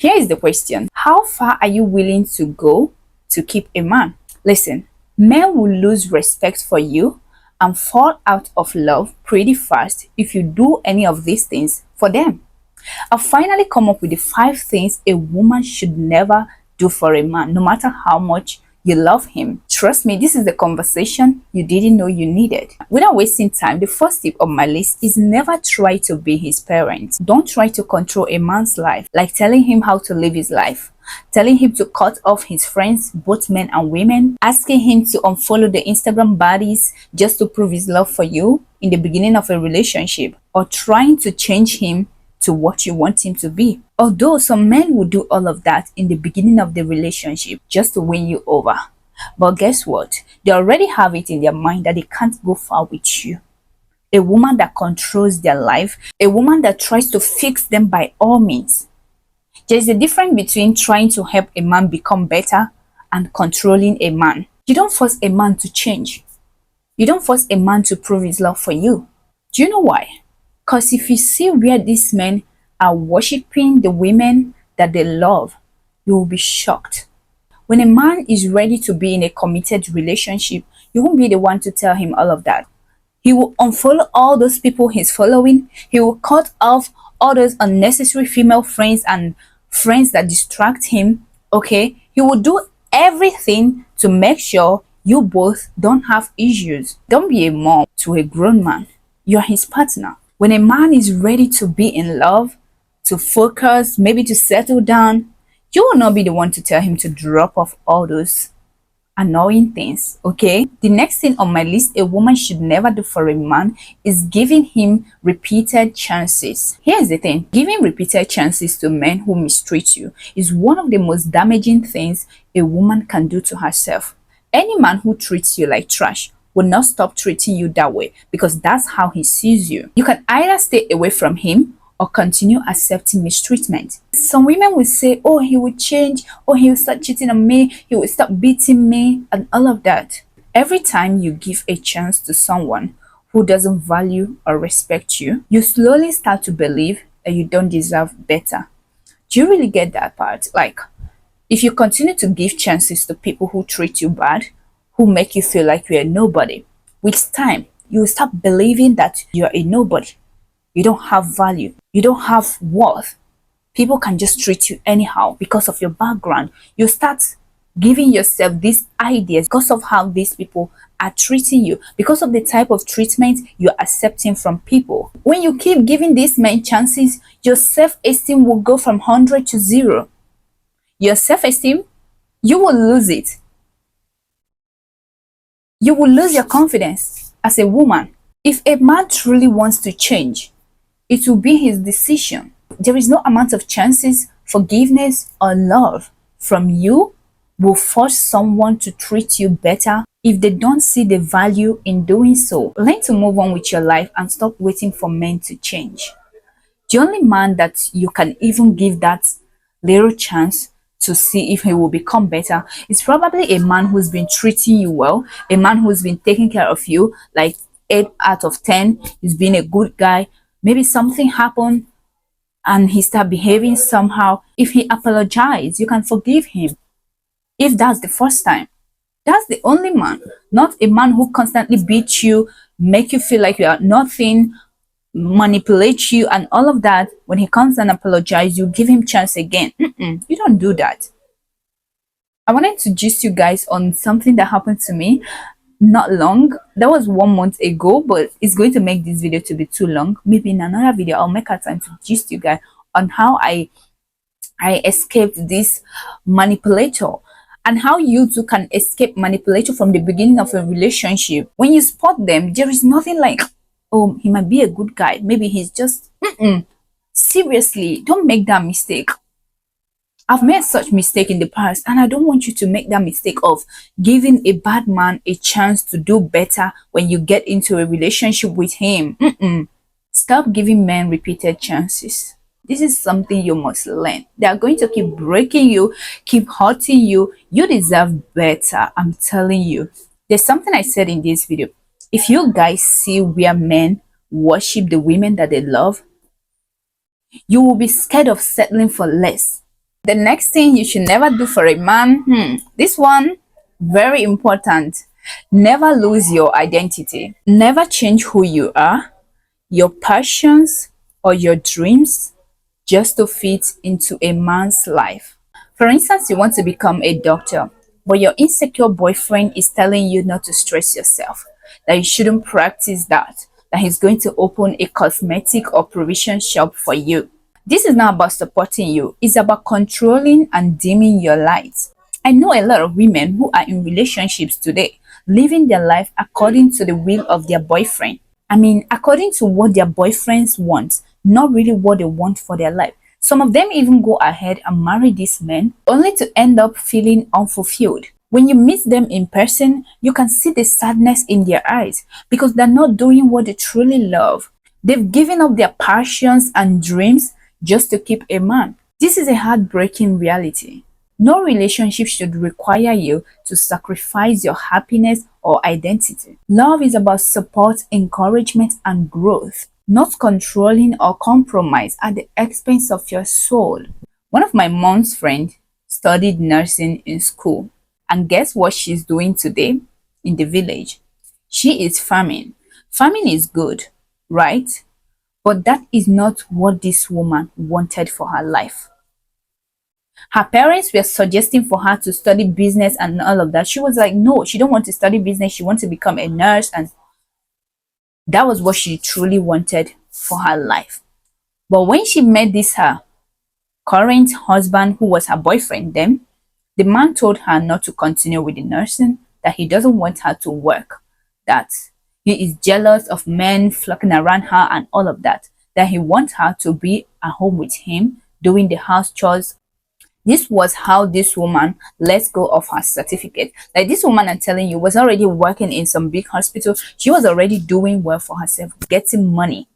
Here is the question. How far are you willing to go to keep a man? Listen, men will lose respect for you and fall out of love pretty fast if you do any of these things for them. I've finally come up with the 5 things a woman should never do for a man, no matter how much you love him. Trust me, this is the conversation you didn't know you needed. Without wasting time, the first tip on my list is never try to be his parent. Don't try to control a man's life, like telling him how to live his life, telling him to cut off his friends, both men and women, asking him to unfollow the Instagram baddies just to prove his love for you in the beginning of a relationship, or trying to change him to what you want him to be. Although some men will do all of that in the beginning of the relationship just to win you over. But guess what? They already have it in their mind that they can't go far with you. A woman that controls their life, a woman that tries to fix them by all means. There is a difference between trying to help a man become better and controlling a man. You don't force a man to change. You don't force a man to prove his love for you. Do you know why? Because if you see where these men are worshipping the women that they love, you will be shocked. When a man is ready to be in a committed relationship, you won't be the one to tell him all of that. He will unfollow all those people he's following. He will cut off all those unnecessary female friends and friends that distract him. Okay? He will do everything to make sure you both don't have issues. Don't be a mom to a grown man. You're his partner. When a man is ready to be in love, to focus, maybe to settle down, you will not be the one to tell him to drop off all those annoying things, okay? The next thing on my list a woman should never do for a man is giving him repeated chances. Here's the thing, giving repeated chances to men who mistreat you is one of the most damaging things a woman can do to herself. Any man who treats you like trash will not stop treating you that way because that's how he sees you. You can either stay away from him or continue accepting mistreatment. Some women will say, oh, he will change, oh, he will start cheating on me, he will stop beating me, and all of that. Every time you give a chance to someone who doesn't value or respect you, you slowly start to believe that you don't deserve better. Do you really get that part? Like, if you continue to give chances to people who treat you bad, who make you feel like you're a nobody, with time, you will start believing that you're a nobody. You don't have value. You don't have worth. People can just treat you anyhow because of your background. You start giving yourself these ideas because of how these people are treating you, because of the type of treatment you're accepting from people. When you keep giving these men chances, your self-esteem will go from 100 to 0. Your self-esteem, you will lose it. You will lose your confidence as a woman. If a man truly wants to change, it will be his decision. There is no amount of chances, forgiveness, or love from you will force someone to treat you better if they don't see the value in doing so. Learn to move on with your life and stop waiting for men to change. The only man that you can even give that little chance to see if he will become better is probably a man who's been treating you well, a man who's been taking care of you like 8 out of 10. He's been a good guy. Maybe something happened and he started behaving somehow. If he apologized, you can forgive him. If that's the first time, that's the only man, not a man who constantly beats you, make you feel like you are nothing, manipulate you and all of that. When he comes and apologizes, you give him chance again. You don't do that. I wanted to gist you guys on something that happened to me not long. That was 1 month ago, but it's going to make this video to be too long. Maybe in another video I'll make a time to gist you guys on how I escaped this manipulator, and how you too can escape manipulator from the beginning of a relationship. When you spot them, there is nothing like, oh, he might be a good guy, maybe he's just seriously, don't make that mistake. I've made such mistake in the past, and I don't want you to make that mistake of giving a bad man a chance to do better when you get into a relationship with him. Stop giving men repeated chances. This is something you must learn. They are going to keep breaking you, keep hurting you. You deserve better, I'm telling you. There's something I said in this video. If you guys see where men worship the women that they love, you will be scared of settling for less. The next thing you should never do for a man, this one, very important. Never lose your identity. Never change who you are, your passions, or your dreams just to fit into a man's life. For instance, you want to become a doctor, but your insecure boyfriend is telling you not to stress yourself, that you shouldn't practice that he's going to open a cosmetic or provision shop for you. This is not about supporting you, it's about controlling and dimming your light. I know a lot of women who are in relationships today, living their life according to the will of their boyfriend. I mean, according to what their boyfriends want, not really what they want for their life. Some of them even go ahead and marry these men only to end up feeling unfulfilled. When you meet them in person, you can see the sadness in their eyes because they're not doing what they truly love. They've given up their passions and dreams just to keep a man. This is a heartbreaking reality. No relationship should require you to sacrifice your happiness or identity. Love is about support, encouragement, and growth, not controlling or compromise at the expense of your soul. One of my mom's friends studied nursing in school, and guess what she's doing today in the village? She is farming. Farming is good, right? But that is not what this woman wanted for her life. Her parents were suggesting for her to study business and all of that. She was like, no, she don't want to study business. She wants to become a nurse. And that was what she truly wanted for her life. But when she met this her current husband, who was her boyfriend then, the man told her not to continue with the nursing, that he doesn't want her to work, that he is jealous of men flocking around her and all of that he wants her to be at home with him doing the house chores. This was how this woman let go of her certificate. Like, this woman, I'm telling you, was already working in some big hospital. She was already doing well for herself, getting money,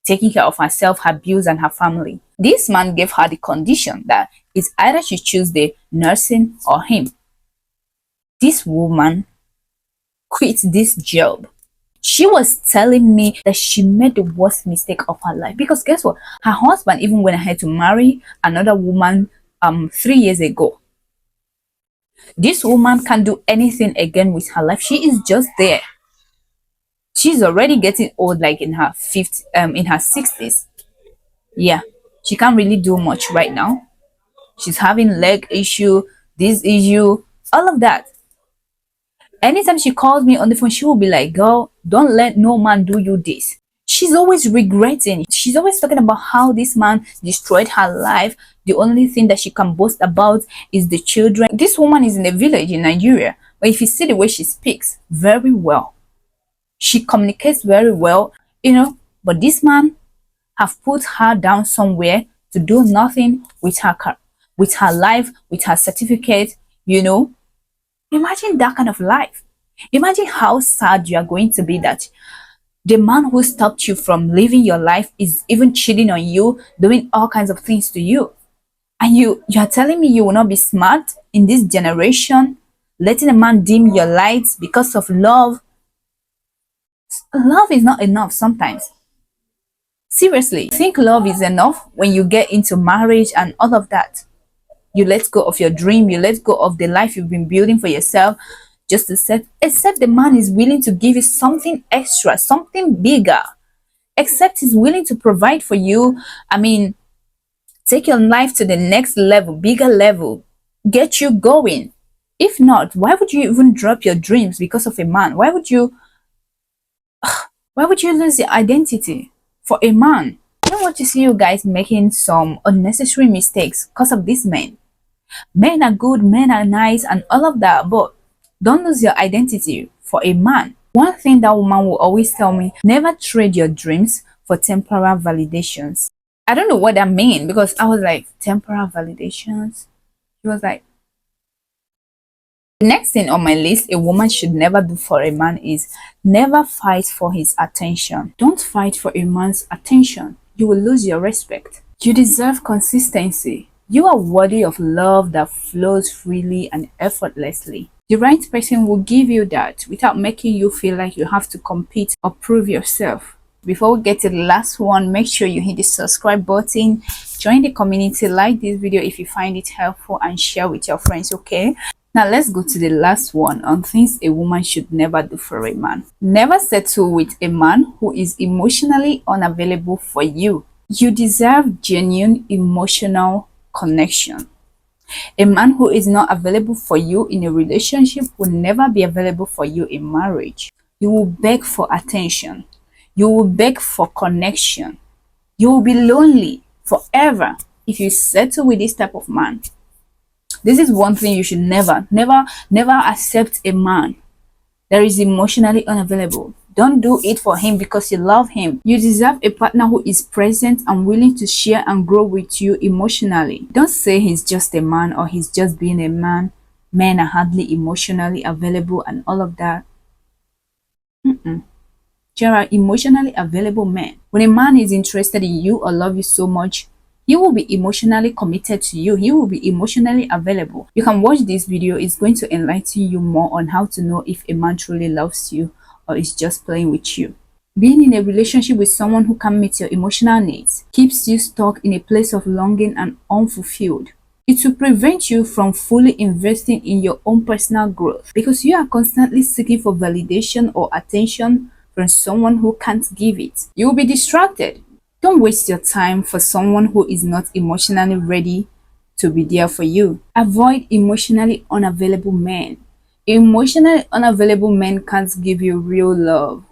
taking care of herself, her bills, and her family. This man gave her the condition that it's either she choose the nursing or him. This woman quit this job. She was telling me that she made the worst mistake of her life, because guess what? Her husband even went ahead to marry another woman 3 years ago. This woman can't do anything again with her life. She is just there. She's already getting old, like in her in her 60s. Yeah, she can't really do much right now. She's having leg issue, this issue, all of that. Anytime she calls me on the phone, she will be like, girl, don't let no man do you this. She's always regretting. She's always talking about how this man destroyed her life. The only thing that she can boast about is the children. This woman is in a village in Nigeria, but if you see the way she speaks, very well. She communicates very well, but this man have put her down somewhere to do nothing with her life, with her certificate. Imagine that kind of life. Imagine how sad you are going to be that the man who stopped you from living your life is even cheating on you, doing all kinds of things to you. And you are telling me you will not be smart in this generation, letting a man dim your lights because of love. Love is not enough sometimes. Seriously, you think love is enough when you get into marriage and all of that? You let go of your dream, you let go of the life you've been building for yourself, just to except the man is willing to give you something extra, something bigger. Except he's willing to provide for you. I mean, take your life to the next level, bigger level, get you going. If not, why would you even drop your dreams because of a man? Why would you lose your identity for a man? I don't want to see you guys making some unnecessary mistakes because of these men. Men are good, men are nice, and all of that, but don't lose your identity for a man. One thing that woman will always tell me, never trade your dreams for temporal validations. I don't know what that means, because I was like, temporal validations? She was like, the next thing on my list a woman should never do for a man is never fight for his attention. Don't fight for a man's attention. You will lose your respect. You deserve consistency. You are worthy of love that flows freely and effortlessly. The right person will give you that without making you feel like you have to compete or prove yourself. Before we get to the last one, make sure you hit the subscribe button, join the community, like this video if you find it helpful, and share with your friends. Okay, now let's go to the last one on things a woman should never do for a man. Never settle with a man who is emotionally unavailable for you. You deserve genuine emotional connection. A man who is not available for you in a relationship will never be available for you in marriage. You will beg for attention. You will beg for connection. You will be lonely forever if you settle with this type of man. This is one thing you should never accept a man that is emotionally unavailable. Don't do it for him because you love him. You deserve a partner who is present and willing to share and grow with you emotionally. Don't say he's just a man or he's just being a man. Men are hardly emotionally available and all of that. There are emotionally available men. When a man is interested in you or love you so much, he will be emotionally committed to you. He will be emotionally available. You can watch this video. It's going to enlighten you more on how to know if a man truly loves you or is just playing with you. Being in a relationship with someone who can meet your emotional needs keeps you stuck in a place of longing and unfulfilled. It will prevent you from fully investing in your own personal growth because you are constantly seeking for validation or attention from someone who can't give it. You will be distracted. Don't waste your time for someone who is not emotionally ready to be there for you. Avoid emotionally unavailable men. Emotionally unavailable men can't give you real love.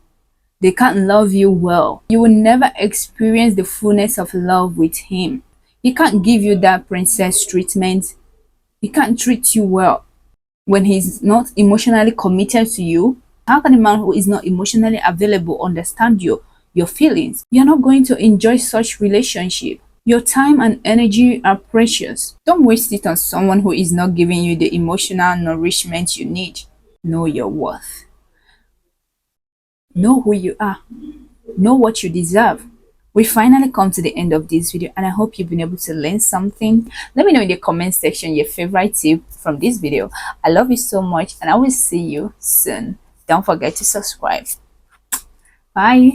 They can't love you well. You will never experience the fullness of love with him. He can't give you that princess treatment. He can't treat you well. When he's not emotionally committed to you, how can a man who is not emotionally available understand your feelings? You're not going to enjoy such relationship. Your time and energy are precious. Don't waste it on someone who is not giving you the emotional nourishment you need. Know your worth. Know who you are. Know what you deserve. We finally come to the end of this video and I hope you've been able to learn something. Let me know in the comment section your favorite tip from this video. I love you so much and I will see you soon. Don't forget to subscribe. Bye.